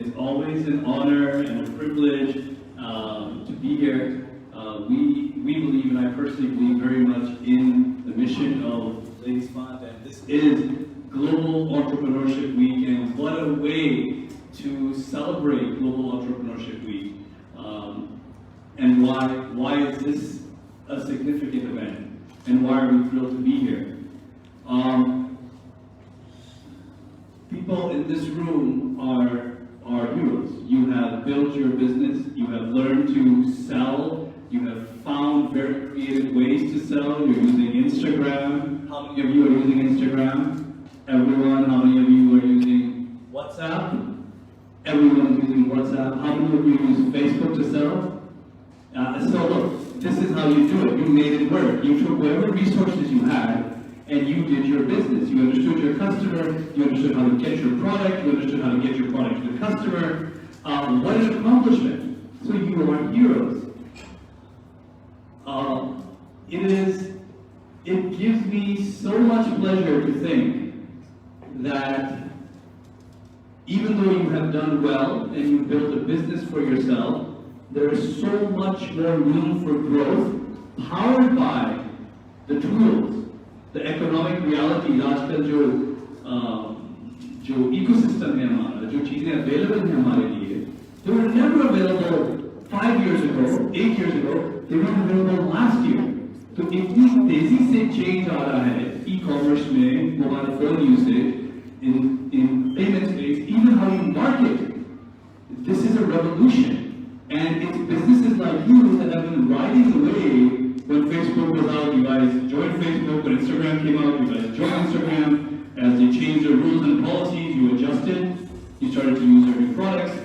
It's always an honor and a privilege to be here. We believe, and I personally believe very much in the mission of Ladies Fund, and this is Global Entrepreneurship Week, and what a way to celebrate Global Entrepreneurship Week. And why is this a significant event, and why are we thrilled to be here? People in this room are heroes. You have built your business, you have learned to sell, you have found very creative ways to sell. You're using Instagram. How many of you are using Instagram? Everyone. How many of you are using WhatsApp? Everyone is using WhatsApp. How many of you use Facebook to sell? So look, this is how you do it. You made it work. You took whatever resources you had and you did your business. You understood your customer, you understood how to get your product, you understood how to get your product to the customer. What an accomplishment. So you are heroes. It gives me so much pleasure to think that even though you have done well and you built a business for yourself, there is so much more room for growth, powered by the tools, the economic realities. आजकल जो ecosystem है हमारा, जो चीजें available हैं हमारे लिए, they were never available 5 years ago, 8 years ago. They were not available last year. तो इतनी तेजी से change आ रहा है e-commerce में, mobile phone usage, in payment space, even how you market. This is a revolution. And it's businesses like you that have been riding the wave. When Facebook was out, you guys joined Facebook. When Instagram came out, you guys joined Instagram. As they changed their rules and policies, you adjusted. You started to use their new products.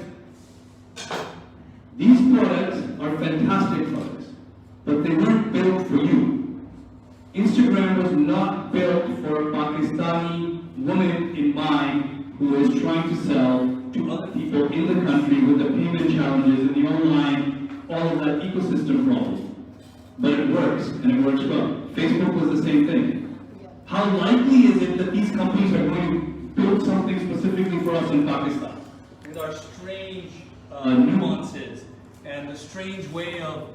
These products are fantastic products, but they weren't built for you. Instagram was not built for a Pakistani woman in mind who is trying to sell to other people in the country with the payment challenges and the online, all of that ecosystem problems. But it works, and it works well. Facebook was the same thing. How likely is it that these companies are going to build something specifically for us in Pakistan? With our strange nuances and the strange way of,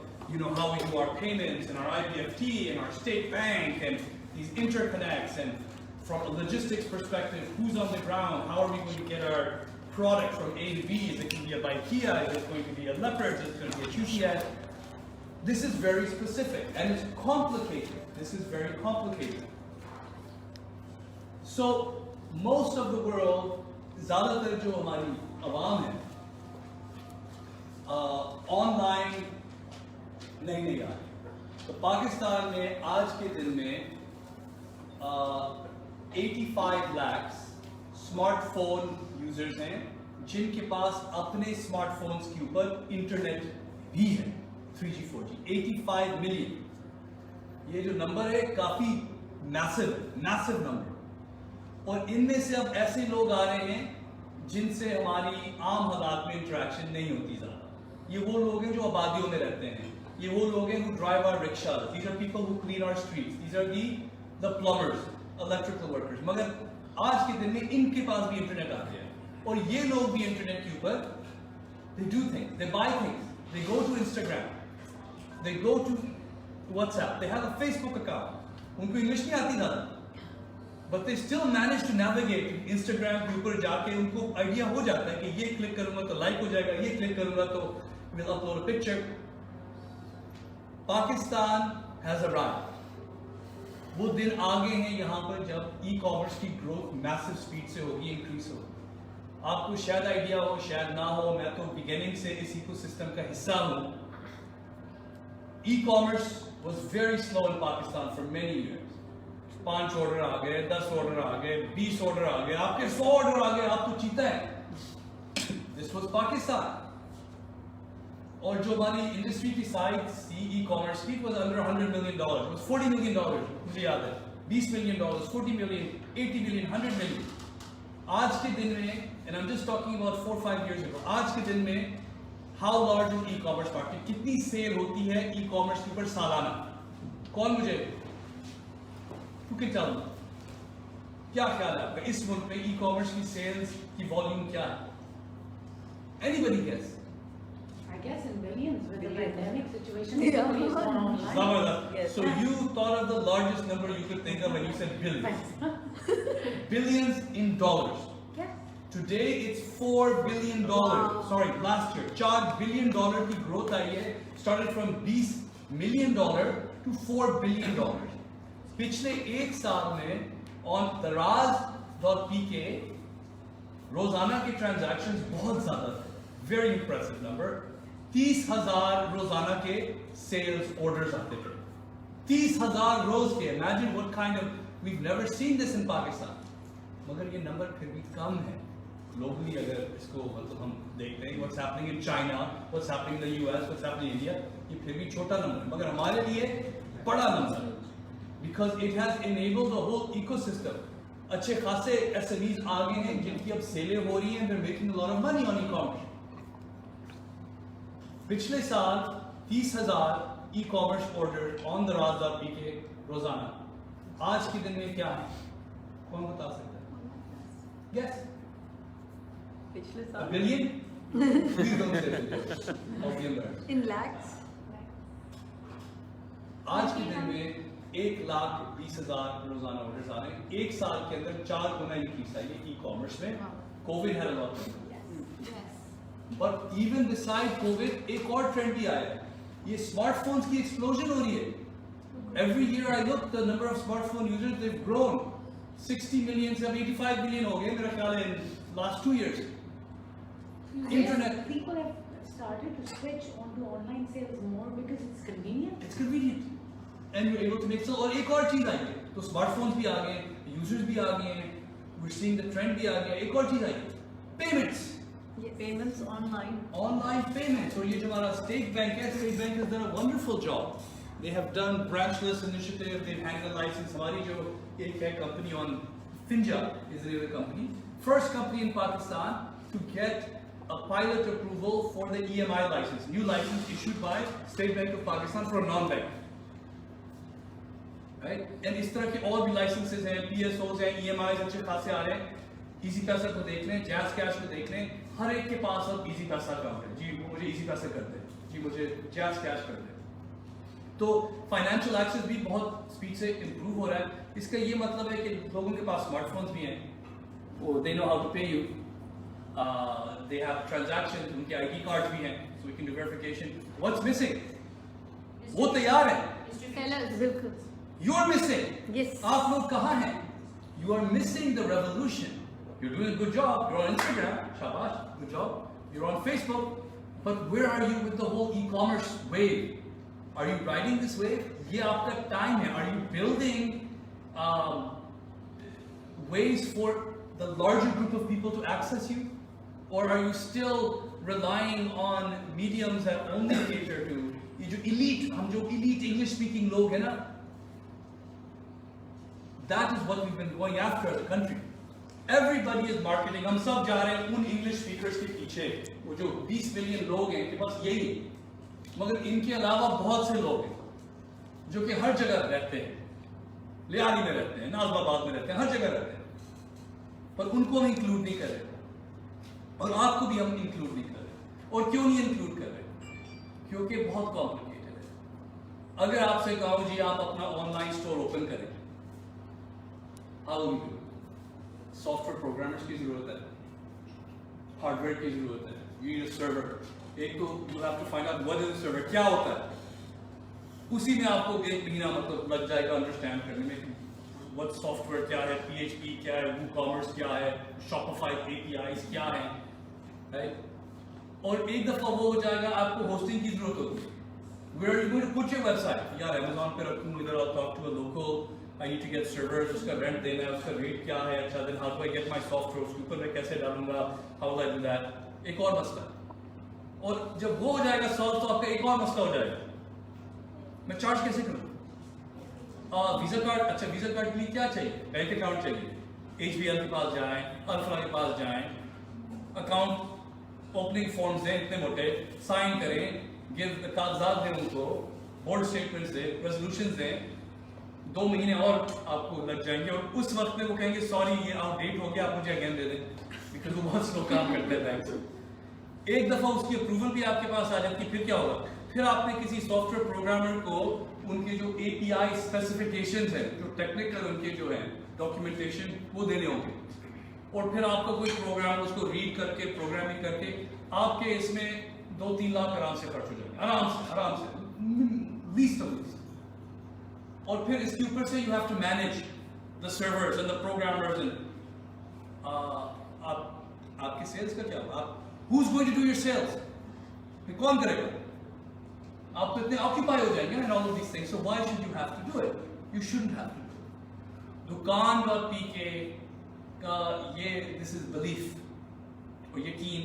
how we do our payments and our IPFT and our state bank and these interconnects, and from a logistics perspective, who's on the ground, how are we going to get our product from A to B? Is it going to be a Baikia? Is it going to be a Leopard? Is it going to be a QTS? This is very specific and it's complicated. This is very complicated. So most of the world, ज़्यादातर जो हमारी आवाम है, online नहीं आ रही. तो पाकिस्तान में आज के दिन में 85 lakhs स्मार्टफोन यूजर्स हैं जिनके पास अपने स्मार्टफोन्स के ऊपर इंटरनेट भी है, 3G 4G. 85 मिलियन. ये जो नंबर है काफी मैसिव नंबर. और इनमें से अब ऐसे लोग आ रहे हैं जिनसे हमारी आम हालात में इंटरेक्शन नहीं होती ज्यादा. ये वो लोग हैं जो आबादियों में रहते हैं. ये वो लोग हैं who drive our rickshaws. These are people who clean our streets. These are the plumbers, electrical workers. मगर आज के दिन में इनके पास भी इंटरनेट आ गया है. और ये लोग भी इंटरनेट के ऊपर they do things, they buy things, they go to Instagram, they go to WhatsApp, they have a Facebook account. उनको इंग्लिश नहीं आती ज़्यादा, but they still manage to navigate Instagram के ऊपर जाके उनको आइडिया हो जाता है कि ये क्लिक करूंगा तो लाइक हो जाएगा, ये क्लिक करूंगा तो we'll upload a picture. Pakistan has arrived. वो दिन आगे हैं यहाँ पर जब ई-कॉमर्स की ग्रोथ मैसिव स्पीड से होगी, इंक्रीज होगी. आपको शायद आइडिया हो, शायद ना हो, मैं तो बिगिनिंग से इस इकोसिस्टम का हिस्सा हूँ. E-commerce was very slow in Pakistan for many years. 5 order आ गए, 10 ऑर्डर आ गए, 20 ऑर्डर आ गए, आपके 100 ऑर्डर आ गए, आप तो चीता है. This was Pakistan. और जो हमारी इंडस्ट्री की साइज थी ई-कॉमर्स की, was under $100 million. It was $40 million, मुझे याद है. $20 million, $40 million, $80 million, $100 million. आज के दिन में, and I'm just talking about 4-5 years ago, आज के दिन में how large is e-commerce market? कितनी सेल होती है ई-कॉमर्स के ऊपर सालाना? कौन मुझे? Who can tell me? क्या ख्याल है आपका इस मुल्क में ई-कॉमर्स की सेल्स की वॉल्यूम क्या है? Anybody guess? I guess in billions with the pandemic situation. Everybody is going online. Zabardast. Yes. So you thought of the largest number you could think of when you said billions. Billions in dollars. Yes. Today it's $4 billion. Wow. Sorry, last year $4 billion की growth आई है. Started from $20 million to $4 billion. पिछले एक साल में on Daraz.pk रोजाना के transactions बहुत ज़्यादा थे. Very impressive number. 30,000 रोजाना के sales orders आते थे. 30,000 रोज के. Imagine what kind of, we've never seen this in Pakistan. मगर ये नंबर फिर भी कम है. Globally अगर इसको मतलब हम देखते हैं what's happening in China, what's happening in the US, what's happening in India, ये फिर भी छोटा नंबर है. मगर हमारे लिए बड़ा नंबर है. Because it has enabled the whole ecosystem. अच्छे खासे SMEs आ गए हैं जिनकी अब सेलें हो रही हैं. They're making a lot of money on e-commerce. पिछले साल 30,000 e-commerce orders on the Daraz.pk रोजाना. आज के दिन में क्या है? कौन बता सकता है? Yes. पिछले A साल billion? Please don't say billion. I'll be embarrassed. in lakhs. आज के दिन में 1,20,000 रोजाना ऑर्डर्स आ रहे हैं. एक साल के अंदर 4 गुना इंक्रीज आई है ई-कॉमर्स में. Covid had a lot. But even beside Covid एक और ट्रेंड भी आया है. ये स्मार्टफोन्स की एक्सप्लोजन हो रही है. Every year I look the number of smartphone users they have grown 60 million से अब 85 मिलियन हो गए मेरा ख्याल है in last 2 years. Internet. People have started to switch onto online sales more because it's convenient. It's convenient. And you're able to make so. और एक और चीज आई है. तो स्मार्टफोन्स भी आ गए हैं, यूजर्स भी आ गए हैं. We're seeing the trend भी आ गया. एक और चीज आई है. Payments. Payments online. Online payments. और ये जो हमारा State Bank है, State Bank has done a wonderful job. They have done branchless initiative. They've handled license. हमारी जो एक है company on Finja is the name of the company. First company in Pakistan to get a pilot approval for the EMI license. New license issued by State Bank of Pakistan for a non-bank. Right? And इस तरह के और भी licenses हैं, PSOs हैं, EMIs अच्छे खासे आ रहे हैं. Easy पैसा को देख लें, Jazz Cash को देख लें. हर एक के पास अब Easy पैसा अकाउंट है. जी मुझे Easy पैसा कर दे. जी मुझे Jazz Cash कर दे. तो फाइनेंशियल एक्सेस भी बहुत स्पीड से इंप्रूव हो रहा है. इसका ये मतलब है कि लोगों के पास स्मार्टफोन्स भी हैं. वो they know how to pay you. They have transactions. उनके आईडी कार्ड्स भी हैं. So we can do verification. What's missing? वो तैयार है. Sellers, बिल्कुल. You are missing. Yes. आप लोग कहाँ हैं? You are missing the revolution. You are doing a good job. You are on Instagram. शाबाश. Good job. You are on Facebook. But where are you with the whole e-commerce wave? Are you riding this wave? ये आपका time है. Are you building ways for the larger group of people to access you? Or are you still relying on mediums that only cater to ये जो elite, हम जो elite English speaking लोग हैं ना, that is what we've been going after as a country. Everybody is marketing. हम सब जा रहे हैं उन English speakers के पीछे. वो जो 20 मिलियन लोग हैं कि बस यही. मगर इनके अलावा बहुत से लोग हैं जो कि हर जगह रहते हैं. लियाली में रहते हैं, नाजमाबाद में रहते हैं, हर जगह रहते हैं. पर उनको हम इंक्लूड नहीं कर रहे. और आपको भी हम इंक्लूड नहीं कर रहे. और क्यों नहीं इंक्लूड कर रहे? क्योंकि बहुत कॉम्प्लिकेटेड है. अगर आपसे कहो जी आप अपना ऑनलाइन स्टोर ओपन करें, how will you? Software programmers की जरूरत है, हार्डवेयर की जरूरत है. You need a server. एक तो you have to find out what is the server, क्या होता है. उसी में आपको 1 महीना मतलब लग जाएगा अंडरस्टैंड करने में व्हाट सॉफ्टवेयर क्या है, PHP क्या है, WooCommerce क्या है, Shopify APIs क्या है, राइट. और एक दफा वो हो जाएगा आपको होस्टिंग की जरूरत होगी. Where are you going to put your website? यार Amazon पे रखूँ, इधर I'll talk to a local, I need to get servers, उसका रेंट देना है, उसका रेट क्या है. अच्छा, then how do I get my software, उसके ऊपर मैं कैसे डालूंगा, how will I do that. एक और मसला. और जब वो हो जाएगा सॉल्व तो आपका एक और मसला हो जाएगा, मैं चार्ज कैसे करूं. Visa card. अच्छा, वीजा कार्ड के लिए क्या चाहिए? बैंक अकाउंट चाहिए. HBL के पास जाएं, अल्फा के पास जाएं, अकाउंट ओपनिंग फॉर्म्स दें इतने मोटे, साइन करें, गिव कागजात दें उनको, बोर्ड स्टेटमेंट्स दें, रेजोल्यूशन दें. 2 महीने और आपको लग जाएंगे. और उस वक्त में वो कहेंगे सॉरी ये आउटडेट हो गया, आप मुझे अगेन दे दें. बिकॉज वो बहुत स्लो काम करते हैं बैंक से. एक दफा उसकी अप्रूवल भी आपके पास आ जाती, फिर क्या होगा? फिर आपने किसी सॉफ्टवेयर प्रोग्रामर को उनके जो API स्पेसिफिकेशंस हैं, जो टेक्निकल उनके जो हैं डॉक्यूमेंटेशन, वो देने होंगे, और फिर आपका कोई प्रोग्राम उसको रीड करके प्रोग्रामिंग करके आपके इसमें 2-3 लाख आराम से खर्च हो जाएंगे, आराम से लीस्ट ऑफ लीस्ट। और फिर इसके ऊपर से you have to manage the servers and the programmers and आपकी सेल्स का क्या होगा? आप who is going to do your sales? कौन करेगा? आप तो इतने ऑक्यूपाई हो जाएंगे and all of these things, so why should you have to do it? You shouldn't have to do it. दुकान.pk का ये दिस इज बिलीफ और यकीन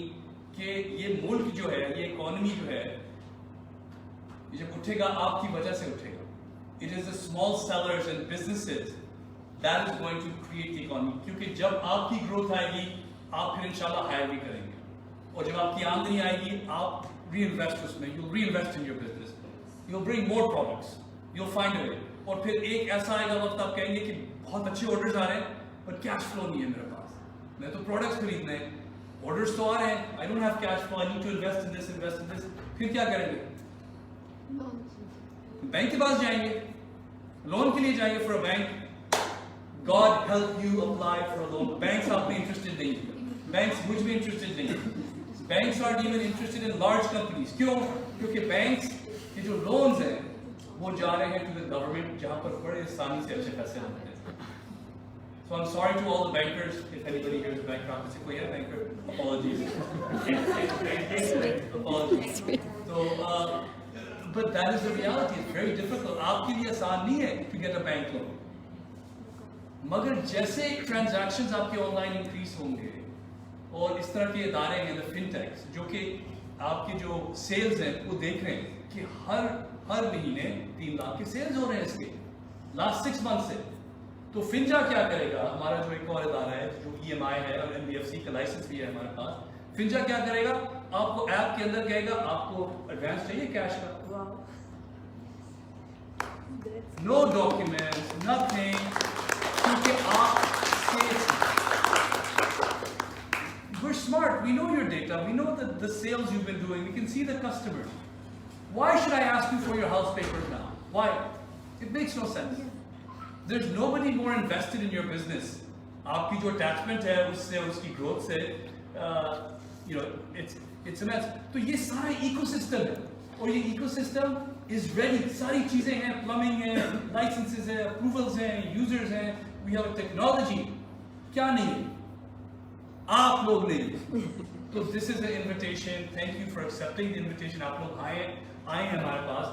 कि ये मुल्क जो है, ये इकोनॉमी जो है, ये जब उठेगा आपकी वजह से उठेगा। It is the small sellers and businesses that is going to create the economy, क्योंकि जब आपकी ग्रोथ आएगी आप फिर इंशाल्लाह हायर भी करेंगे, और जब आपकी आमदनी आएगी आप रीइन्वेस्ट उसमें, you'll reinvest in your business, you'll bring more products, you'll find a way, और फिर एक ऐसा आएगा वक्त आप कहेंगे कि बहुत अच्छे ऑर्डर्स आ रहे हैं पर कैश फ्लो नहीं है मेरे पास, मैं तो प्रोडक्ट्स खरीदने हैं, ऑर्डर्स तो आ रहे हैं, I don't have cash flow, I need to invest in this, फिर क्या करेंगे? बैंक के पास जाएंगे, लोन के लिए जाएंगे for a bank. God help you apply for a loan. Banks are interested नहीं, banks मुझ में interested नहीं, banks aren't even interested in large companies। क्यों? क्योंकि banks के जो loans हैं वो जा रहे हैं to the government, जहाँ पर बड़े आसानी से अच्छे पैसे मिलते हैं। So I'm sorry to all the bankers, if anybody here is a banker, आपसे से कोई है banker? Apologies. Apologies. So but that is the reality. It's very difficult. आपके लिए आसान नहीं है to get a bank loan. मगर जैसे transactions आपके online increase होंगे और इस तरह के इदारे हैं, the fintechs, जो कि आपके जो sales हैं वो देख रहे हैं कि हर महीने 3 लाख के sales हो रहे हैं इसके last 6 months से, तो फिंजा क्या करेगा? हमारा जो एक और इदारा है जो EMI है और NBFC का लाइसेंस भी है हमारे पास, फिंजा क्या करेगा? आपको ऐप के अंदर कहेगा आपको एडवांस चाहिए कैश का, नो डॉक्यूमेंट्स, नथिंग, क्योंकि आप we're smart, we know your data, we know the sales you've been doing, we can see the customers. Why should I ask you for your house papers now? Why? It makes no sense. There's nobody more invested in your business. आपकी जो attachment है उससे, उसकी growth से, you know, it's immense. तो ये सारा ecosystem है, और ये ecosystem is ready. सारी चीजें हैं, plumbing है, licenses है, approvals हैं, users हैं, we have a technology. क्या नहीं है? आप लोग नहीं। तो this is the invitation. Thank you for accepting the invitation. आप लोग आए हैं हमारे पास।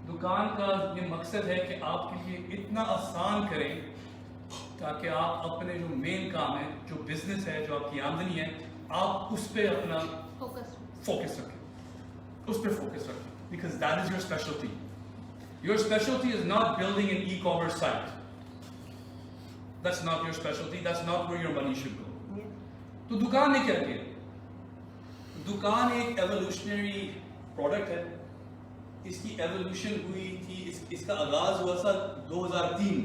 दुकान का ये मकसद है कि आपके लिए इतना आसान करें ताकि आप अपने जो मेन काम है, जो बिजनेस है, जो आपकी आमदनी है, आप उस पे अपना फोकस रखें, उस पे फोकस रखें, because that is your specialty. Your specialty is not building an e-commerce site. That's not your specialty. That's not where your money should go. तो दुकान ने क्या किया? दुकान एक एवोल्यूशनरी प्रोडक्ट है। इसकी एवोल्यूशन हुई थी, इसका आगाज हुआ था 2003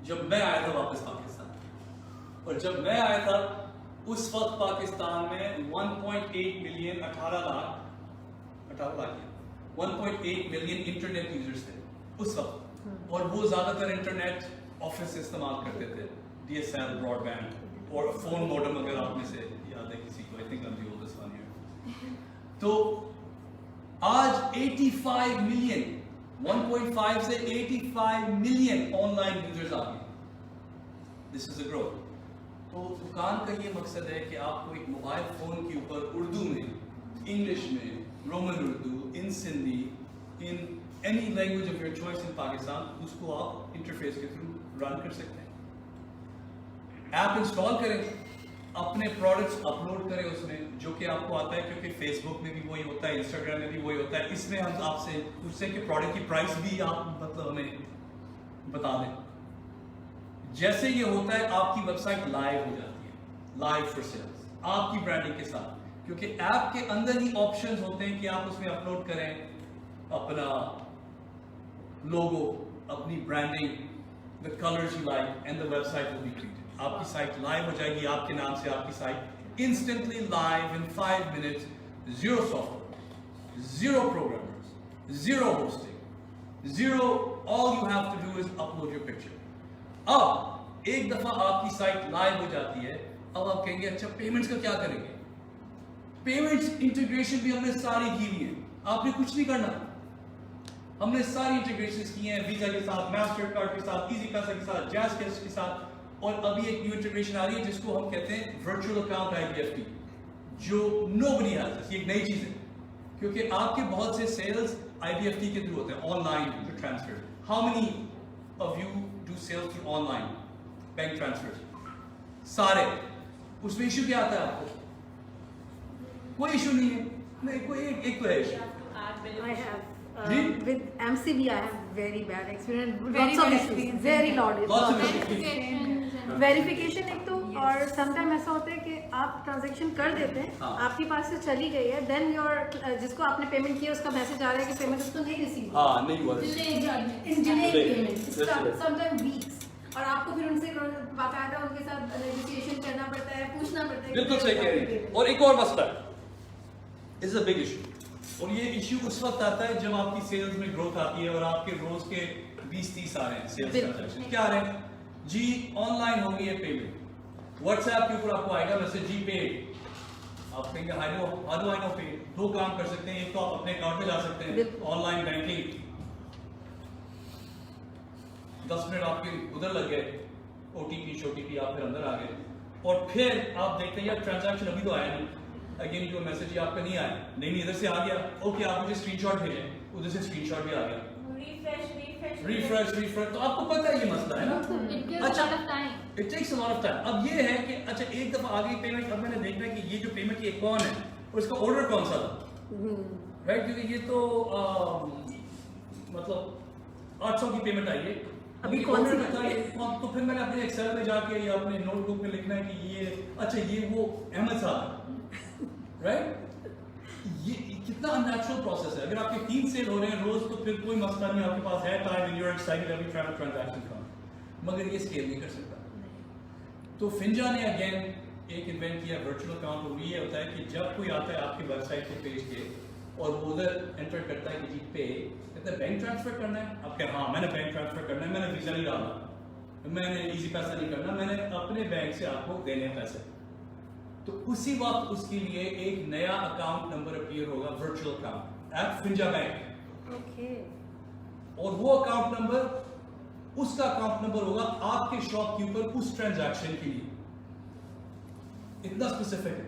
जब मैं आया था वापस पाकिस्तान, और जब मैं आया था उस वक्त पाकिस्तान में 1.8 million 18 lakh 1.8 million internet users थे उस वक्त, और वो ज्यादातर इंटरनेट ऑफिस इस्तेमाल करते थे, DSL ब्रॉडबैंड और फोन मॉडम, अगर आप में से याद है किसी को, I think I am the oldest one here. तो आज 85 मिलियन, 1.5 से 85 मिलियन ऑनलाइन यूजर्स आ गए। This is a growth. तो दुकान का ये मकसद है कि आपको एक मोबाइल फोन के ऊपर उर्दू में, इंग्लिश में, Roman Urdu, in Sindhi, in any language of your choice in Pakistan, उसको आप इंटरफेस के थ्रू रन कर सकते हैं। ऐप इंस्टॉल करें, अपने प्रोडक्ट्स अपलोड करें उसमें, जो कि आपको आता है, क्योंकि फेसबुक में भी वही होता है, इंस्टाग्राम में भी वही होता है। इसमें हम आपसे पूछते हैं कि प्रोडक्ट की प्राइस भी आप मतलब हमें बता दें। जैसे ये होता है आपकी वेबसाइट लाइव हो जाती है, लाइव फॉर सेल्स, आपकी ब्रांडिंग के साथ, क्योंकि ऐप के अंदर ही ऑप्शंस होते हैं कि आप उसमें अपलोड करें अपना लोगो, अपनी branding, the colours you like, and the website will be created. आपकी साइट लाइव हो जाएगी, आपके नाम से आपकी site instantly live in 5 minutes. zero software, zero programmers, zero hosting, zero. All you have to do is upload your picture. अब एक दफा आपकी साइट लाइव हो जाती है, अब आप कहेंगे अच्छा पेमेंट्स का क्या करेंगे? पेमेंट्स इंटीग्रेशन भी हमने सारी की हुई है, आपने कुछ नहीं करना। हमने सारी इंटीग्रेशंस की हैं, वीजा के साथ, मास्टर कार्ड के साथ, इजी पैसा के साथ, जैज कैश के साथ, और अभी एक न्यू इंटीग्रेशन आ रही है जिसको हम कहते हैं वर्चुअल अकाउंट IBFT, जो नोबडी हैज। ये एक नई चीज है क्योंकि आपके बहुत से सेल्स IBFT के थ्रू होते हैं, ऑनलाइन जो transfer. How many of you do sales through online bank transfer? सारे। उसमें इशू क्या आता है आपको? कोई इशू नहीं है, नहीं कोई एक तो है issue. I have. With MCB, I have very bad experience. Very Lots of bad issues. experience. Very lot. Lots of issues. Verifications and- verification एक तो, और समटाइम ऐसा होता है कि आप ट्रांजैक्शन कर देते हैं, हाँ। आपके पास से चली गई है, देन योर जिसको आपने पेमेंट किया उसका मैसेज आ रहा है कि पेमेंट उसको नहीं रिसीव हाँ नहीं हुआ। In delay Delay. Payment That's right. Sometime weeks, और आपको फिर उनसे बाकायदा उनके साथ नेगोशिएशन करना पड़ता है, पूछना पड़ता है। बिल्कुल सही कह रही है। और एक और मसला है, इज अ बिग इशू, और ये इशू उस वक्त आता है जब आपकी सेल्स में ग्रोथ आती है और आपके रोज के 20-30 आ रहे हैं सेल्स ट्रांजैक्शन। क्या आ रहे हैं जी? ऑनलाइन हो गई है पेमेंट, व्हाट्सएप के ऊपर आपको आएगा मैसेज जी पेड। आप कहेंगे how do I know paid? दो काम कर सकते हैं, एक तो आप अपने अकाउंट में जा सकते हैं, ऑनलाइन बैंकिंग, 10 मिनट आपके उधर लग गए, OTP आप फिर अंदर आ गए, और फिर आप देखते हैं यार ट्रांजैक्शन अभी तो आया नहीं, अगेन जो मैसेज आपका नहीं आया, नहीं इधर से आ गया, ओके आप मुझे स्क्रीनशॉट भेजें, उधर से स्क्रीनशॉट भी आ गया, रिफ्रेश। तो आपको पता है ये मसला है ना? It gives अच्छा, a lot of time. It takes a lot of time. अब ये है कि अच्छा एक दफा आ गई पेमेंट, अब मैंने देखना है कि ये जो पेमेंट ये कौन है और इसका ऑर्डर कौन सा था, राइट? क्योंकि ये तो मतलब 800 की पेमेंट आई है, अभी ये कौन सी order बात था है? ये, तो फिर मैंने अपने एक्सेल में जाके या अपने नोटबुक में लिखना है कि ये अच्छा ये वो अहमद साहब, राइट? ये कितना अननेचुरल प्रोसेस है। अगर आपके 3 सेल हो रहे हैं रोज तो फिर कोई मसला नहीं, आपके पास है time and you are excited every time transaction come, मगर ये स्केल नहीं कर सकता। तो फिंजा ने अगेन एक इन्वेंट किया वर्चुअल अकाउंट, और ये होता है कि जब कोई आता है आपकी वेबसाइट के पेज के और वो उधर एंटर करता है कि जी पे, कहता है बैंक ट्रांसफर करना है, आप कहें हाँ मैंने बैंक ट्रांसफर करना है, मैंने वीजा नहीं डालना, मैंने इजी पैसा नहीं करना, मैंने अपने बैंक से आपको देने हैं पैसे, तो उसी वक्त उसके लिए एक नया अकाउंट नंबर अपीयर होगा, virtual account at Finja bank. Okay. और वो अकाउंट नंबर, उसका अकाउंट नंबर होगा आपके शॉप के ऊपर उस ट्रांजैक्शन के लिए, इतना स्पेसिफिक है।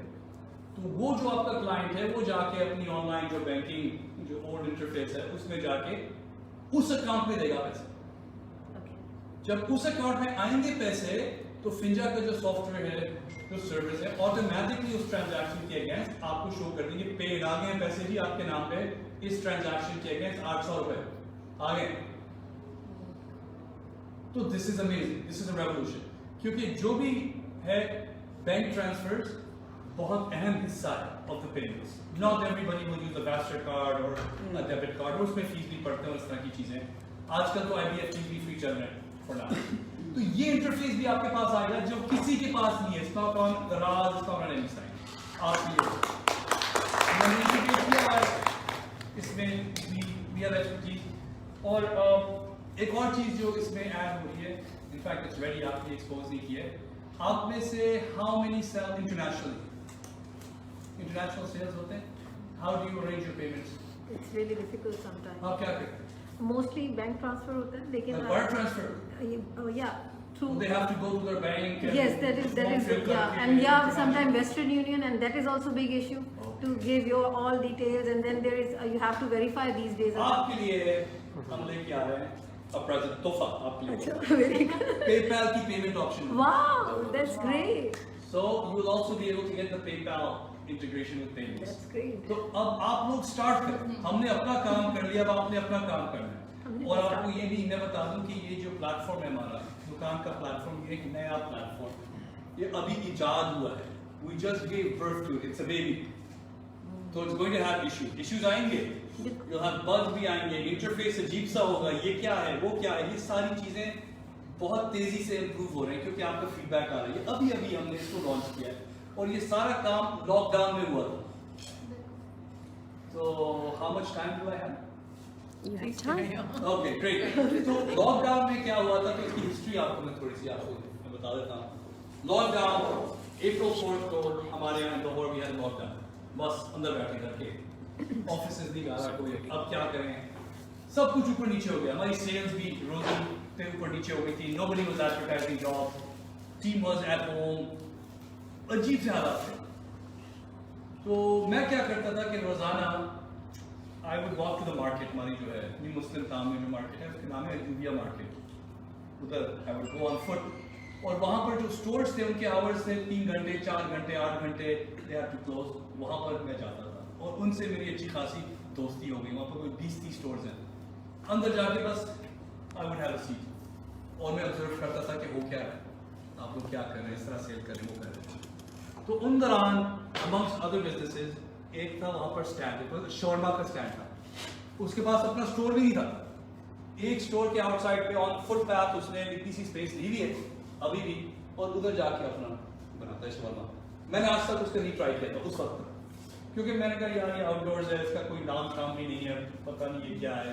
तो वो जो आपका क्लाइंट है वो जाके अपनी ऑनलाइन जो बैंकिंग जो ओल्ड इंटरफेस है उसमें जाके उस अकाउंट में देगा पैसे। जब उस अकाउंट में आएंगे पैसे तो फिंजा का जो सॉफ्टवेयर है, जो सर्विस है, ऑटोमेटिकली उस ट्रांजैक्शन के अगेंस्ट आपको शो कर देंगे पेड आ गए पैसे जी आपके नाम पे, इस ट्रांजैक्शन के अगेंस्ट 800 रुपए आ गए। तो this is amazing, this is a revolution, क्योंकि जो भी है बैंक ट्रांसफर्स बहुत अहम हिस्सा है of the payments. Not everybody will use the master card और डेबिट कार्ड, और उसमें फीस भी पड़ते हैं और इस तरह की चीजें। आजकल तो IBFT भी फ्री चल रहे हैं फॉर नाउ। तो ये इंटरफेस भी आपके पास आएगा जो किसी के पास नहीं है, it's not on the Raj, it's not on any side. आपने इंटीग्रेट किया है इसमें भी आर एक्सपर्टीज। और एक और चीज जो इसमें ऐड हो रही है, इनफैक्ट इट्स रेडी, आपने एक्सपोज नहीं किया है, आप में से how many sale internationally, international sales होते हैं, how do you arrange your payments? It's really difficult sometimes. आप क्या करते हैं? मोस्टली बैंक ट्रांसफर होता है, लेकिन वायर ट्रांसफर, या through they have to go to their bank and yes, that is form fill yeah, करके and yeah, international- sometimes Western Union, and that is also big issue to give your all details, and then there is you have to verify these days. आपके लिए हम लेके आ रहे हैं a present तोहफा आपके लिए, अच्छा, very good. PayPal की payment option. Wow, that's great. So you will also be able to get the PayPal integration with payments. That's great. तो अब आप लोग स्टार्ट करें, हमने अपना काम कर लिया, अब आपने अपना काम करना है। और आपको ये भी मैं बता दूं कि ये जो प्लेटफॉर्म है हमारा दुकान का प्लेटफॉर्म, ये एक नया प्लेटफॉर्म, ये अभी इजाद हुआ है, we just gave birth to it, it's a baby, so it's going to have issues आएंगे, you'll have bugs भी आएंगे, इंटरफेस अजीब सा होगा, ये क्या है वो क्या है, ये सारी चीजें बहुत तेजी से इम्प्रूव हो रहे हैं क्योंकि आपका फीडबैक आ रहा है। अभी हमने इसको लॉन्च किया है और ये सारा काम लॉकडाउन में हुआ था, So how much time do I have? You have time. Okay, great. तो लॉकडाउन में क्या हुआ था, तो इसकी हिस्ट्री आपको मैं थोड़ी सी आपको मैं बता देता हूँ। लॉकडाउन April 4th को हमारे यहाँ लाहौर भी है लॉकडाउन, बस अंदर बैठे करके, ऑफिसेज नहीं आ रहा कोई, अब क्या करें, सब कुछ ऊपर नीचे हो गया, हमारी सेल्स भी रोजी पे ऊपर नीचे हो गई थी, nobody was advertising job, team was at home, अजीब से हालात थे। तो मैं क्या करता था कि रोजाना I would walk to the market, हमारी जो है न्यू मुस्लिम टाउन में जो मार्केट है उसका नाम है यूबिया मार्केट, उधर I would go on foot, और वहाँ पर जो स्टोर्स थे उनके आवर्स थे 3 घंटे 4 घंटे 8 घंटे, they had to close, वहाँ पर मैं जाता था और उनसे मेरी अच्छी खासी दोस्ती हो गई। वहाँ पर कोई 20-30 स्टोर्स हैं, अंदर जाके बस I would have a seat और मैं ऑब्जर्व करता था कि हो क्या है, आप लोग क्या कर रहे हैं, इस तरह सेल कर रहे हैं, वो कर रहे हैं। तो उन दौरान amongst other businesses एक था वहाँ पर स्टैंड, शॉर्मा का स्टैंड था, उसके पास अपना स्टोर भी नहीं था, एक स्टोर के आउटसाइड पे ऑन फुटपाथ उसने इतनी सी स्पेस ली हुई है अभी भी, और उधर जाके अपना बनाता है शॉर्मा। मैंने आज तक उसका नहीं ट्राई किया था उस वक्त, क्योंकि मैंने कहा यार ये आउटडोर्स है, इसका कोई नाम काम भी नहीं है, पता नहीं ये क्या है,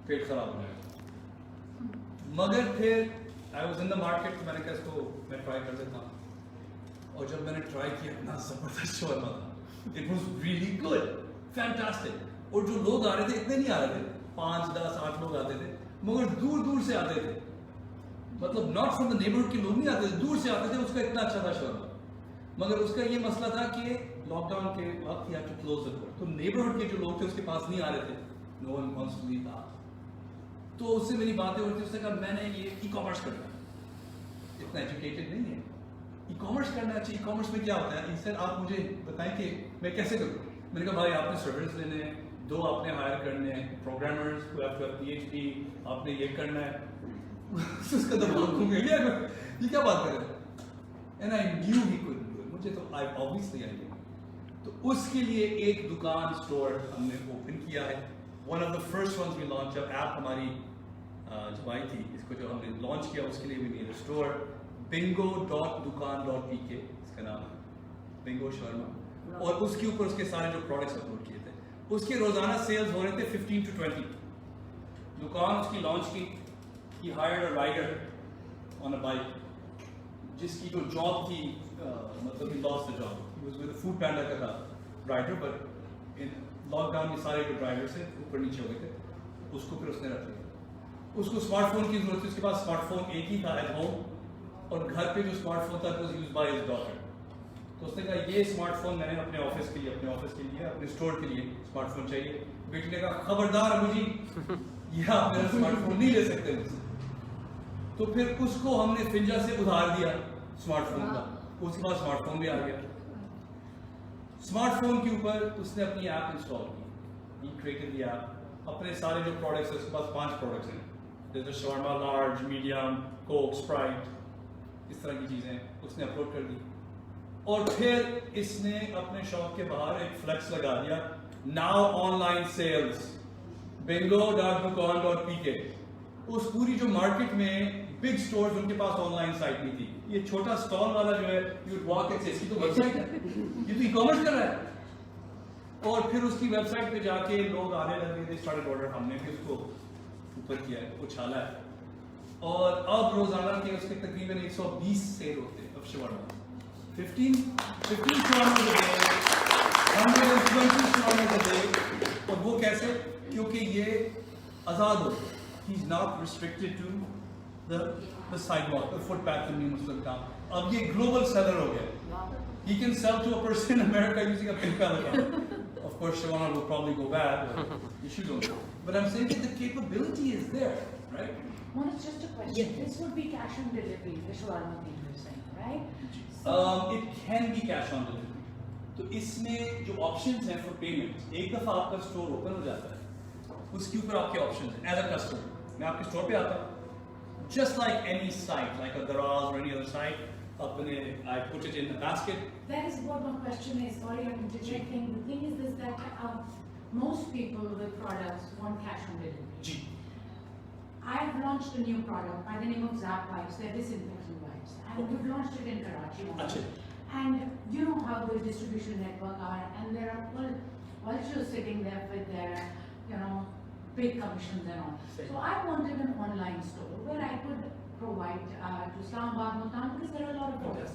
पेट खराब हो जाएगा। मगर फिर I was in the market, तो मैंने कहा इसको मैं ट्राई कर देता हूँ, और जब मैंने ट्राई किया इतना जबरदस्त शोरमा था, it was really good, fantastic, और जो लोग आ रहे थे इतने नहीं आ रहे थे, 5, 10, 8 लोग आते थे, मगर दूर दूर से आते थे, मतलब नॉट फ्रॉम द नेबरहुड के लोग नहीं आते थे, दूर से आते थे, उसका इतना अच्छा था शोरमा। मगर उसका ये मसला था कि लॉकडाउन के वक्त ही had to close the door, तो नेबरहुड के जो लोग थे उसके पास नहीं आ रहे थे, no one wants to eat that, तो उससे मेरी बातें होती, उसने कहा मैंने ये ई-कॉमर्स करना है, इतना एजुकेटेड नहीं है, ई-कॉमर्स करना चाहिए, ई-कॉमर्स में क्या होता है, इससे आप मुझे बताएं कि मैं कैसे करूँ। मैंने कहा भाई आपने सर्विस लेने हैं, 2 आपने हायर करने हैं, प्रोग्रामर्स को आपका PhD, आपने ये करना है, उसका दिमाग घूम गया, ये क्या बात कर रहे हैं, and I knew he could do it, मुझे तो आई ऑब्वियसली आई न्यू। तो उसके लिए एक दुकान स्टोर हमने ओपन किया है, one of the first ones we launch, जब ऐप हमारी जब आई थी, इसको जो हमने लॉन्च किया उसके लिए भी नीड स्टोर, bingo.dukaan.pk इसका नाम है, बिंगो शर्मा, और उसके ऊपर उसके सारे जो प्रोडक्ट्स अपलोड किए थे, उसके रोजाना सेल्स हो रहे थे 15 to 20। दुकान उसकी लॉन्च की, he hired a rider on a bike, जिसकी जो जॉब थी, मतलब he lost the job, he was with a food panda का था राइडर, पर इन लॉकडाउन में सारे जो ड्राइवर्स थे ऊपर नीचे हो गए थे, उसको फिर उसने रख लिया। उसको स्मार्टफोन की जरूरत थी, उसके पास स्मार्टफोन एक ही था एट होम, और घर पे जो स्मार्टफोन था was used by his daughter, तो उसने कहा ये स्मार्टफोन मैंने अपने ऑफिस के लिए, अपने स्टोर के लिए स्मार्टफोन चाहिए। बेटी ने कहा खबरदार मुझे ये आप मेरा स्मार्टफोन नहीं ले सकते मुझसे, तो फिर उसको हमने फिंजा से उधार दिया स्मार्टफोन का, उसके बाद स्मार्टफोन भी आ गया। स्मार्टफोन के ऊपर उसने अपनी ऐप इंस्टॉल की, ही क्रिएटेड द ऐप, अपने सारे जो प्रोडक्ट्स है, उसके पास 5 प्रोडक्ट्स हैं, जैसे shawarma, large, medium, Coke, Sprite, इस तरह की चीजें उसने अपलोड कर दी, और फिर इसने अपने शॉप के बाहर एक फ्लेक्स लगा दिया, नाउ ऑनलाइन सेल्स bingo.dukaan.pk। उस पूरी जो मार्केट में बिग स्टोर्स उनके पास ऑनलाइन साइट नहीं थी, ये छोटा स्टॉल वाला जो है, यू वॉक एंड से इसकी तो वेबसाइट है, ये तो ई-कॉमर्स कर रहा है, और फिर उसकी वेबसाइट पे जाके लोग आने लगे, दे स्टार्टेड ऑर्डर, हमने भी उसको ऊपर किया है, उछाला है, और अब रोजाना के उसके तकरीबन 120 सेल होते हैं अब shawarma, 15 shawarma a day, 120 shawarma a day, और वो कैसे, क्योंकि ये आजाद हो गया, he is not restricted to the sidewalk, the footpath in New Muslim town, अब ये global seller हो गया, he can sell to a person in America using a PayPal account. Of course, Shawana will probably go bad, but you should go. But I'm saying that the capability is there, right? Well, it's just a question. This would be cash on delivery, the shawarma thing you're saying, right? It can be cash on delivery. तो इसमें जो options हैं for payment, एक दफा आपका store open हो जाता है, उसके ऊपर आपके options हैं as a customer. मैं आपके store पे आता हूँ, just like any site, like a Daraz or any other site, I put it in the basket. That is what my question is. Sorry, I'm interjecting. The thing is this, that most people with products want cash on delivery. Ji. I've launched a new product by the name of Zap Wipes. They're disinfectant wipes, and we've launched it in Karachi. अच्छा. And you know how the distribution network are, and there are vultures sitting there with their, big commissions and all. Same. So I wanted an online store where I could provide to Islamabad, Multan, because there are a lot of orders.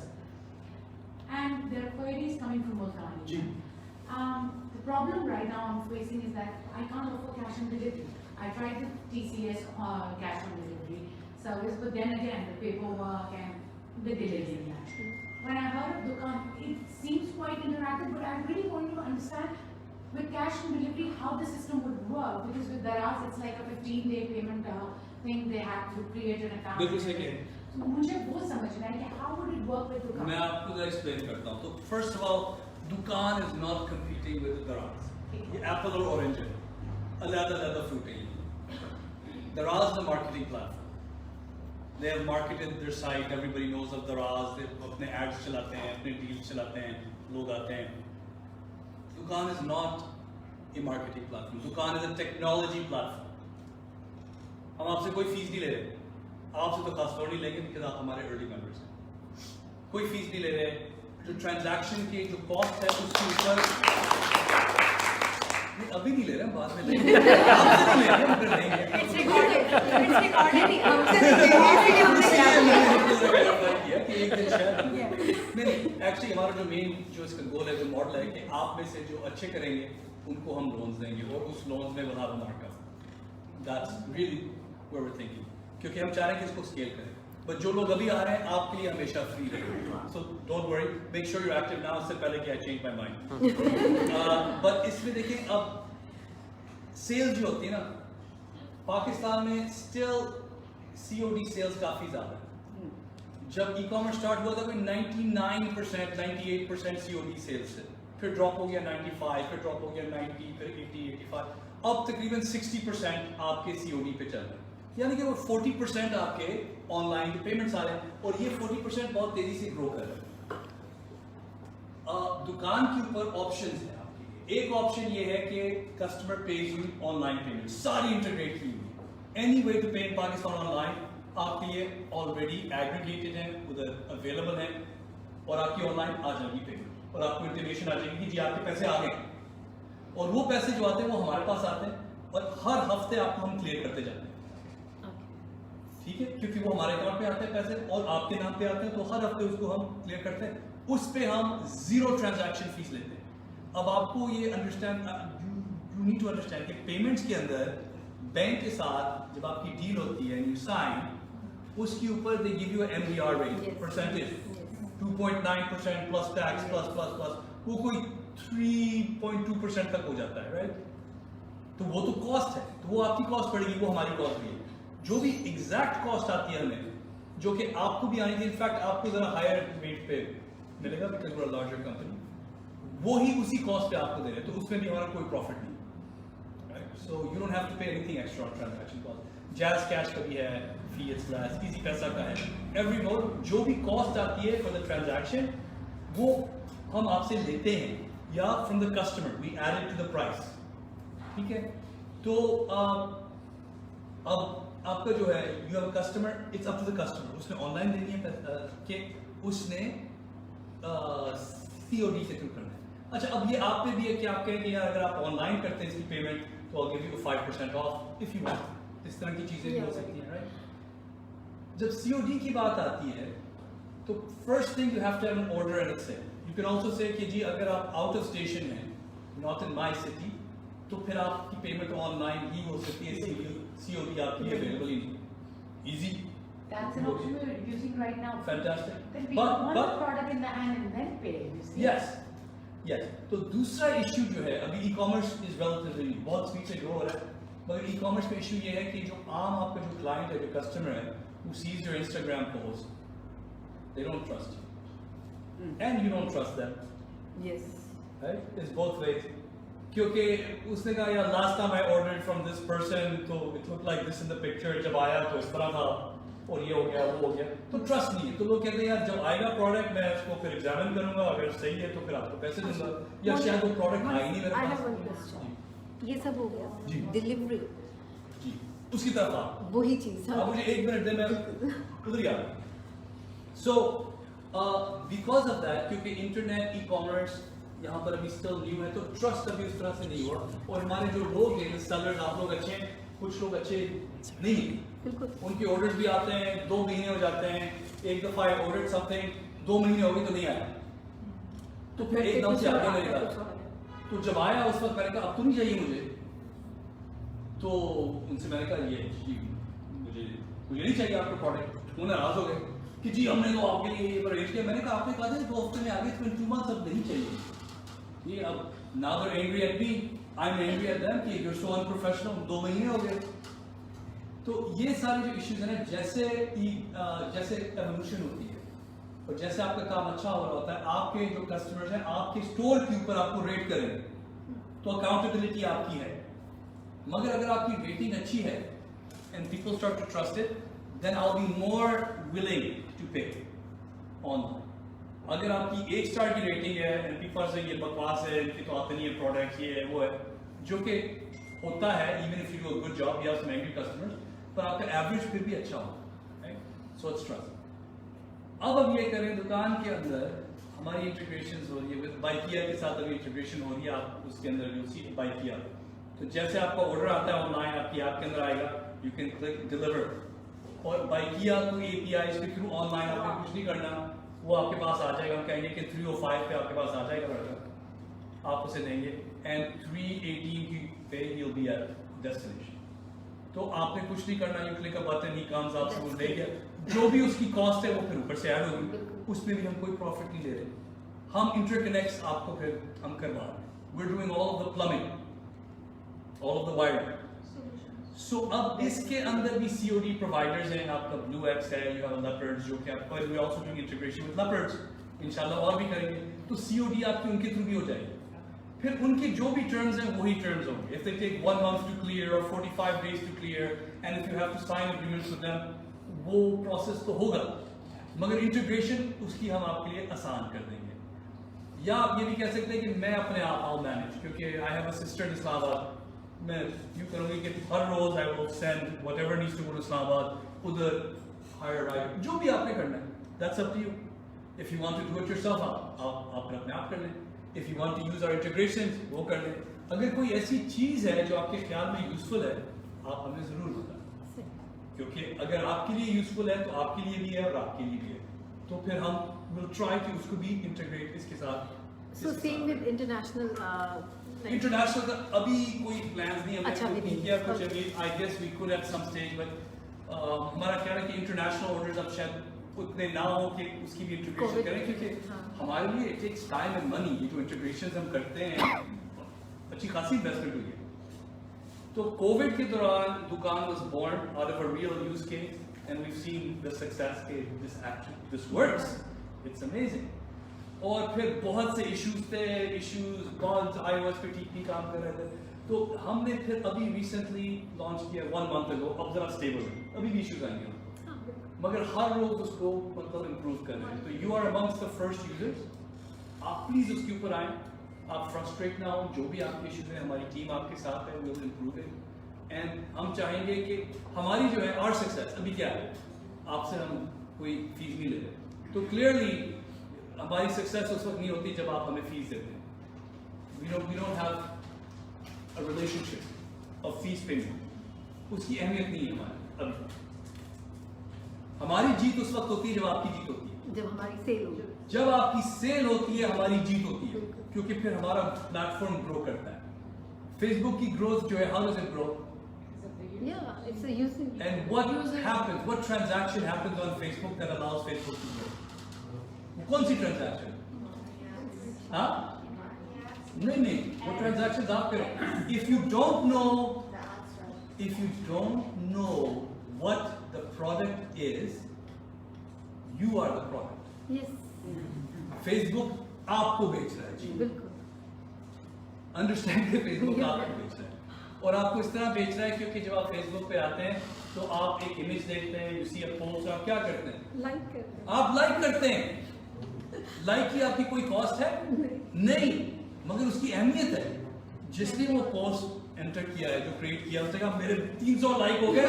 And there are queries coming from Multan. Ji. The problem right now I'm facing is that I can't offer cash on delivery. I tried the TCS cash on delivery service, but then again the paperwork and the delays in that. When I heard of Dukaan, it seems quite interactive, but I really want to understand with cash on delivery how the system would work, because with Daraz it's like a 15-day payment thing. They have to create an account. बिल्कुल सही कह So मुझे वो समझना है कि how would it work with Dukaan? मैं आपको जरा एक्सप्लेन करता हूँ. तो फर्स्ट ऑफ ऑल दुकान इज नॉट कम्पीटिंग विद दराज. ये एप्पल और ऑरेंज है, अलग-अलग फ्रूट है. Daraz is a marketing platform. They have marketed their site. Everybody knows of Daraz. They अपने ads चलाते हैं, अपने deals चलाते हैं, लोग आते हैं. Dukaan is not a marketing platform. Dukaan is a technology platform. हम आपसे कोई फीस नहीं ले रहे. आपसे तो खास तौर नहीं लेंगे because आप हमारे early members हैं. कोई फीस नहीं ले रहे. जो transaction की जो cost है उसके ऊपर नहीं, अभी नहीं ले रहे हैं, बाद में लेंगे. आपसे नहीं ले रहे हैं, फिर लेंगे. It's recorded. It's recorded. हमसे नहीं नहीं, एक्चुअली हमारा जो मेन जो इसका गोल है, जो मॉडल है कि आप में से जो अच्छे करेंगे उनको हम लोन्स देंगे और उस लोन्स में बना markup. That's really what we are thinking, क्योंकि हम चाह रहे हैं कि इसको स्केल करें. बट जो लोग अभी आ रहे हैं आपके लिए हमेशा फ्री रहेगा. So don't worry, make sure you are active now. इससे पहले कि I change my mind. But इसमें देखिए, अब सेल्स जो होती है ना, पाकिस्तान में स्टिल COD सेल्स काफी ज्यादा है. जब ई-कॉमर्स स्टार्ट हुआ था कोई 99%, 98% COD सेल्स थे. फिर ड्रॉप हो गया 95, फिर ड्रॉप हो गया 90, फिर 80, 85. अब तकरीबन 60% आपके COD पे चल रहा है. यानी कि वो 40% आपके ऑनलाइन के पेमेंट्स आ रहे हैं, और ये 40% बहुत तेजी से ग्रो कर रहे हैं. दुकान के ऊपर ऑप्शंस हैं आपके लिए. एक ऑप्शन ये है कि customer page you online payment, सारी इंटीग्रेट की हुई. एनी वे टू पे इन पाकिस्तान ऑनलाइन आपके लिए ऑलरेडी एग्रीगेटेड है, उधर अवेलेबल है, और आपकी ऑनलाइन आ जाएगी पेमेंट, और आपको इंटीमेशन आ जाएगी कि जी आपके पैसे आ गए. और वो पैसे जो आते हैं वो हमारे पास आते हैं, और हर हफ्ते आपको हम क्लियर करते जाते हैं. ठीक है, क्योंकि वो हमारे अकाउंट पे आते हैं पैसे और आपके नाम पे आते हैं, तो हर हफ्ते उसको हम क्लियर करते हैं. उस पे हम 0 ट्रांजैक्शन फीस लेते हैं. अब आपको ये understand, you need to understand कि पेमेंट्स के अंदर बैंक के साथ जब आपकी डील होती है, यू साइन, उसके ऊपर they give you MDR rate, percentage 2.9% plus tax plus plus plus, वो कोई 3.2% तक हो जाता है, राइट? तो वो तो कॉस्ट है, तो वो आपकी कॉस्ट पड़ेगी, वो हमारी कॉस्ट भी है. जो भी एग्जैक्ट कॉस्ट आती है हमें, जो कि आपको भी आनी थी, इनफैक्ट आपको जरा हायर रेट पे मिलेगा because we are larger company, वो ही उसी कॉस्ट पे आपको दे रहे हैं, तो उसमें भी हमारा कोई प्रॉफिट नहीं. Right, so you don't have to pay anything extra on transaction cost. JazzCash का भी है, फी इट्स लेस, इजी पैसा का है, एवरी मोर जो भी कॉस्ट आती है फॉर द ट्रांजैक्शन वो हम आपसे लेते हैं, या from the customer we add it to the price. ठीक है, तो अब आपका जो है, you have customer, it's up to the customer. उसने ऑनलाइन देनी है कि उसने COD के थ्रू करना है. अच्छा, अब ये आप पे भी है कि आप कहें कि यार अगर आप ऑनलाइन करते हैं इसकी पेमेंट तो I'll give you 5% of if you want. इस तरह की चीजें भी हो सकती हैं, राइट? जब COD की बात आती है तो first thing you have to have an order and excel. You can also say कि जी अगर आप आउट ऑफ स्टेशन हैं, नॉट इन माय सिटी, तो फिर आपकी पेमेंट ऑनलाइन ही हो सकती है. COD आपके लिए अवेलेबल ही नहीं. Easy. That's an option we're using right now. Fantastic. Then we want the product in the hand and then pay. You see? Yes. Yes. तो दूसरा इश्यू जो है, अभी ई-कॉमर्स इज रिलेटिवली बहुत स्पीड से ग्रो हो रहा है, मगर ई-कॉमर्स में इश्यू ये है कि जो आम आपका जो क्लाइंट है, जो कस्टमर है, who sees your Instagram post, they don't trust you, and you don't trust them. Yes. Right? It's both ways. क्योंकि उसने कहा यार last time I ordered from this person, तो it look like this in the picture, जब आया तो इस तरह था, और ये हो गया वो हो गया, तो ट्रस्ट नहीं है. तो लोग कहते हैं यार जब आएगा प्रोडक्ट मैं उसको फिर एग्जामिन करूंगा, अगर सही है तो फिर आपको पैसे दूंगा, या शायद वो प्रोडक्ट आ ही नहीं मेरे I have pass. one question. ये सब हो गया. जी. डिलीवरी जी, उसकी तरफ आप वही चीज. आप मुझे 1 मिनट दे, मैं उधर ही आ. सो बिकॉज ऑफ दैट, क्योंकि इंटरनेट ई कॉमर्स यहाँ पर अभी स्टिल न्यू है, तो ट्रस्ट अभी उस तरह से नहीं हुआ। और हमारे जो लोग हैं सेलर्स, आप लोग अच्छे हैं, कुछ लोग अच्छे नहीं हैं, बिल्कुल। उनके ऑर्डर्स भी आते हैं 2 महीने हो जाते हैं, एक दफा ऑर्डर समथिंग 2 महीने हो गए तो नहीं आया, तो फिर एकदम से आगे मेरे पास, तो जब आया उस वक्त मैंने कहा अब तो नहीं चाहिए मुझे, तो उनसे मैंने कहा ये जी मुझे नहीं चाहिए आपका प्रोडक्ट। वो नाराज हो गए कि जी हमने तो आपके लिए ये अरेंज किया। मैंने कहा आपने कहा था 2 हफ्ते में आगे, 2 months अब नहीं चाहिए ये। अब now they're angry at me, I'm angry at them कि you're so unprofessional, 2 महीने हो गए। तो ये सारे जो इश्यूज है ना, जैसे एवोल्यूशन होती है और जैसे आपका काम अच्छा हो रहा होता है, आपके जो कस्टमर्स हैं आपके स्टोर के ऊपर आपको रेट करेंगे, तो अकाउंटेबिलिटी आपकी है। मगर अगर आपकी रेटिंग अच्छी है and people start to trust it, then I will be more willing to pay online. अगर आपकी 1 स्टार की रेटिंग है एंड पीपल से ये बकवास है, इनकी तो आते नहीं है प्रोडक्ट, ये है वो है, जो कि होता है even if you do a good job, या उसमें एंग्री कस्टमर्स, पर आपका एवरेज फिर भी अच्छा होगा, राइट? So it's trust. अब ये करें, दुकान के अंदर हमारी इंटीग्रेशन हो रही है विद बाइकिया के साथ, अभी इंटीग्रेशन हो रही है, आप उसके अंदर यू सी बाइकिया, तो जैसे आपका ऑर्डर आता है ऑनलाइन आपकी ऐप के अंदर आएगा, यू कैन क्लिक डिलीवर, और बाइकिया को APIs के थ्रू ऑनलाइन आपको कुछ नहीं करना, वो आपके पास आ जाएगा। हम कहेंगे कि 305 पे आपके पास आ जाएगा लड़का, आप उसे देंगे एंड 318 की पे you'll be at destination। तो आपने कुछ नहीं करना, you click a button, he comes, आपसे वो ले गया, जो भी उसकी कॉस्ट है वो फिर ऊपर से ऐड होगी, उसमें भी हम कोई प्रॉफिट नहीं ले रहे, हम इंटरकनेक्ट्स आपको फिर हम करवा रहे हैं, we're doing all of the plumbing, all of the wiring। So अब इसके अंदर भी COD providers हैं, आपका BlueX है, you have Leopards, जो कि आपका, we're also doing integration with Leopards, इंशाल्लाह और भी करेंगे, तो COD आपकी उनके थ्रू भी हो जाएगी। फिर उनके जो भी टर्म्स हैं वही टर्म्स होंगे। If they take 1 month to clear or 45 days to clear, and if you have to sign agreements with them, वो प्रोसेस तो होगा, मगर इंटीग्रेशन उसकी हम आपके लिए आसान कर देंगे। या आप ये भी कह सकते हैं कि मैं अपने आप I'll manage, क्योंकि I have a sister in Islamabad, मैं यूँ करूँगी कि हर रोज I will send whatever needs to go to Islamabad, उधर hire right, जो भी आपने करना है, that's up to you। If you want to do it yourself, आप अपने आप कर लें। If you want to use our integrations, वो कर लें। अगर कोई ऐसी चीज़ है जो आपके ख्याल में यूजफुल है, आप हमें ज़रूर बताएं, क्योंकि अगर आपके लिए यूजफुल है तो आपके लिए भी है और आपके लिए भी है, तो फिर हम will try to उसको भी integrate इसके साथ। So same with international international का अभी कोई प्लान्स नहीं, अच्छा, हमने अभी नहीं नहीं। किया कुछ अभी। I guess we could at some stage, but हमारा ख्याल है कि इंटरनेशनल ऑर्डर्स अब शायद उतने ना हो कि उसकी भी इंटीग्रेशन COVID, करें, क्योंकि हाँ। हमारे लिए it takes time and money. ये जो इंटीग्रेशन हम करते हैं अच्छी खासी इन्वेस्टमेंट हुई है। तो कोविड के दौरान दुकान was born out of a real use case, and we have seen the success के दिस वर्क्स, इट्स अमेजिंग। और फिर बहुत से इश्यूज थे, कॉल्स iOS पे ठीक नहीं काम कर रहे थे, तो हमने फिर अभी रिसेंटली लॉन्च किया 1 month ago, अब जरा स्टेबल है, अभी भी इश्यूज आएंगे मगर हर रोज उसको मतलब इम्प्रूव कर रहे हैं। तो you are amongst the first users, आप प्लीज उसके ऊपर आए, आप फ्रस्ट्रेट ना हो, जो भी आपके इश्यूज हैं हमारी टीम आपके साथ है, we will improve it. And हम चाहेंगे कि हमारी जो है और सक्सेस अभी क्या है, आपसे हम कोई फीस नहीं ले रहे, तो क्लियरली हमारी सक्सेस उस वक्त नहीं होती जब आप हमें फीस देते हैं। We don't have a relationship of fees payment, उसकी अहमियत नहीं है हमारी अभी। हमारी जीत उस वक्त होती है जब आपकी जीत होती है, जब हमारी सेल हो, जब आपकी सेल होती है हमारी जीत होती है, क्योंकि फिर हमारा प्लेटफॉर्म ग्रो करता है। फेसबुक की ग्रोथ जो है, how does it grow? yeah, it's a using, And what happens? What transaction happens on Facebook that allows Facebook to grow? कौन सी ट्रांजैक्शन? हाँ? नहीं, वो ट्रांजैक्शंस आप करो। If you don't know what the product is, you are the product. yes, Facebook आपको बेच रहा है जी, बिल्कुल, अंडरस्टैंड के फेसबुक आपको बेच रहा है, और आपको इस तरह बेच रहा है क्योंकि जब आप फेसबुक पे आते हैं तो आप एक इमेज देखते हैं, यू सी अ पोस्ट, आप क्या करते हैं? लाइक करते हैं, आप लाइक करते हैं। लाइक की आपकी कोई कॉस्ट है? नहीं, मगर उसकी अहमियत है। जिसने वो पोस्ट एंटर किया है, जो क्रिएट किया, उसने कहा मेरे 300 लाइक हो गए,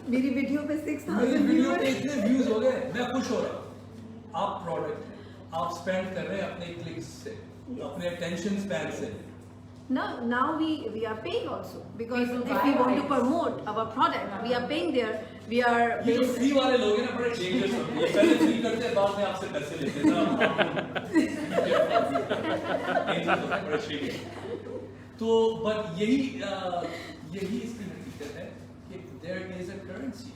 मेरी वीडियो पे मेरी 6000 वीडियो पे इतने व्यूज हो गए, मैं खुश हो रहा हूँ। आप प्रोडक्ट है, आप स्पेंड कर रहे हैं अपने क्लिक्स से, अपने अटेंशन स्पैन से। Now we are paying also because People if buy we want to rights. promote our product, we are paying there. We are ये जो फ्री वाले लोग हैं ना बड़े डेंजरस होते हैं, पहले फ्री करते हैं बाद में आपसे पैसे लेते हैं ना। बड़े shady। तो बट यही इसकी हकीकत है कि there is a currency।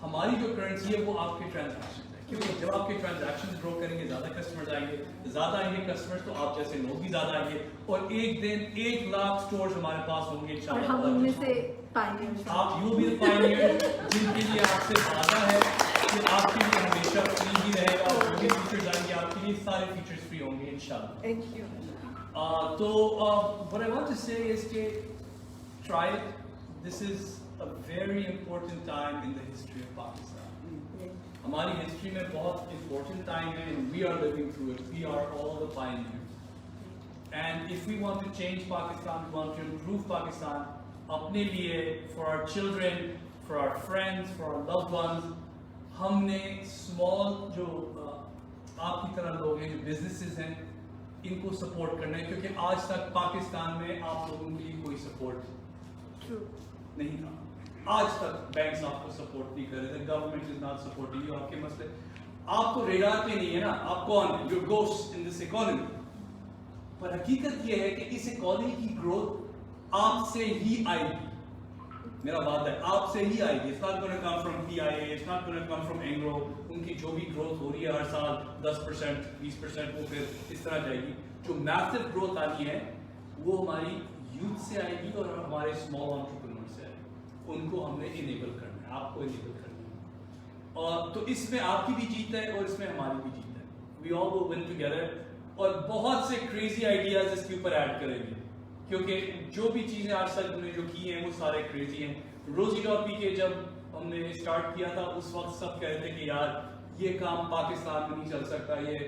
हमारी जो करेंसी है वो आपके ट्रांजैक्शन है, क्योंकि जब आपके ट्रांजैक्शन ग्रो करेंगे ज्यादा कस्टमर्स आएंगे कस्टमर्स तो आप जैसे लोग भी ज्यादा आएंगे और एक दिन 1 लाख स्टोर्स हमारे पास होंगे और इंशाल्लाह। हम उनमें से पाएंगे। आप यू बी पाएंगे जिनके लिए आपसे वादा है कि आपके लिए हमेशा फ्री ही रहेगा और जो भी फीचर्स आएंगे आपके लिए सारे फीचर्स फ्री होंगे इंशाल्लाह। Thank you. तो what I want to say is कि try it. This is a very important time in the history of Pakistan. हमारी हिस्ट्री में बहुत important time है and we are living through it. We are all the pioneers. And if we want to change Pakistan, we want to improve Pakistan, अपने लिए, for our children, for our friends, for our loved ones, हमने small जो आपकी तरह लोग हैं जो businesses हैं इनको support करना है, क्योंकि आज तक पाकिस्तान में आप लोगों के लिए कोई support True. नहीं था। आज तक बैंक्स आपको सपोर्ट नहीं कर रहे थे, government is not supporting you, आपके मसले आप तो रेडार पे नहीं है ना, आप कौन है, you ghost in this economy. पर हकीकत ये है कि इस इकोनॉमी की ग्रोथ आपसे ही आएगी, मेरा वादा है आपसे ही आएगी। It's not gonna come from PIA, it's not gonna come from Engro. उनकी जो भी ग्रोथ हो रही है हर साल 10% 20% वो फिर इस तरह जाएगी। जो मैसिव ग्रोथ आनी है वो हमारी यूथ से आएगी और हमारे स्मॉल एंटरप्रेन्योर से आएगी। उनको हमने इनेबल करना है, आपको इनेबल करना है। और तो इसमें आपकी भी जीत है और इसमें हमारी भी जीत है। We all will win together और बहुत से क्रेजी आइडियाज इसके ऊपर ऐड करेंगे, क्योंकि जो भी चीजें आज तक हमने जो की हैं वो सारे क्रेजी हैं। रोजी.पी जब हमने स्टार्ट किया था उस वक्त सब कह रहे थे कि यार ये काम पाकिस्तान में नहीं चल सकता, ये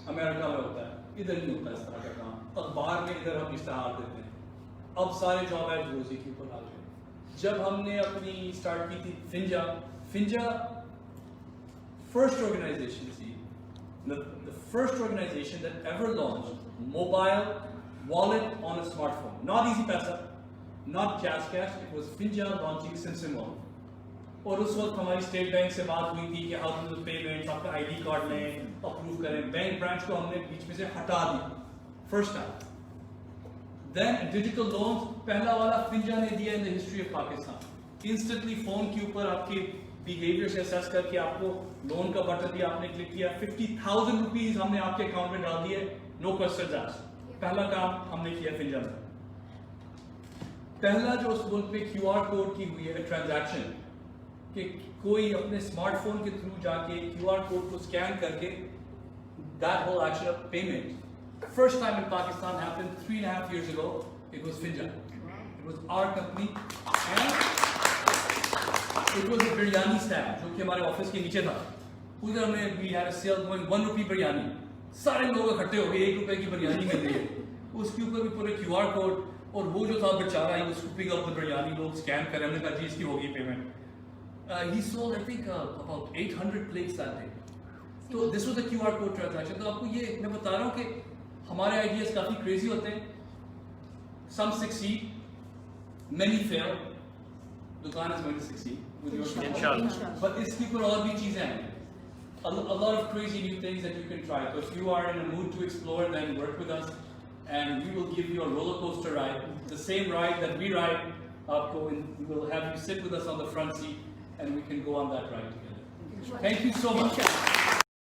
अमेरिका में होता है, इधर नहीं होता इस तरह का काम। अखबार में इधर हम इश्तहार देते हैं। अब सारे जॉब एड रोजी के ऊपर आ गए। जब हमने अपनी स्टार्ट की थी फिंजा फर्स्ट ऑर्गेनाइजेशन थी, the first organization that ever launched mobile wallet on a smartphone, not EasyPaisa, not cash, it was Finja launching Simpson Wallet। और उस वक्त हमारी स्टेट बैंक से बात हुई थी कि हाउ टू पेमेंट्स, आपका ID कार्ड लें, अप्रूव करें। बैंक ब्रांच को हमने बीच में से हटा दिया first time. Then digital loans पहला वाला फिंजा ने दिया in the history of Pakistan। Instantly phone के ऊपर आपके बिहेवियर से असेस करके आपको लोन का बटन दिया, आपने क्लिक किया, 50,000 रुपीज हमने आपके अकाउंट में डाल दिए, नो क्वेश्चन आस्क्ड। पहला काम हमने किया फिंजा में। पहला जो उस मुल्क में QR कोड की हुई है ट्रांजैक्शन, कि कोई अपने स्मार्टफोन के थ्रू जाके QR कोड को स्कैन करके that whole action of payment, first time in Pakistan happened 3.5 years ago. It was Finja. It was our company and it was a biryani stand जो कि हमारे ऑफिस के नीचे था। उधर हमने we had a sale going 1 rupee biryani, सारे लोग इकट्ठे हो गए, 1 रुपए की बिरयानी मिल रही है। उसके ऊपर भी पूरे QR कोड और वो जो था बेचारा ही स्कूपिंग अप द बिरयानी, लोग स्कैन कर रहे हैं। हमने कहा जी इसकी होगी payment. He sold I think about 800 plates that day. तो this was a QR code transaction। तो आपको ये मैं बता रहा हूँ कि हमारे आइडियाज काफी क्रेजी होते हैं। Some succeed, many fail. दुकान is going to succeed with your Inshallah. But इसके ऊपर और भी चीजें हैं। A lot of crazy new things that you can try. So if you are in a mood to explore, then work with us, and we will give you a roller coaster ride, the same ride that we ride. We will have you sit with us on the front seat, and we can go on that ride together. Thank you so much.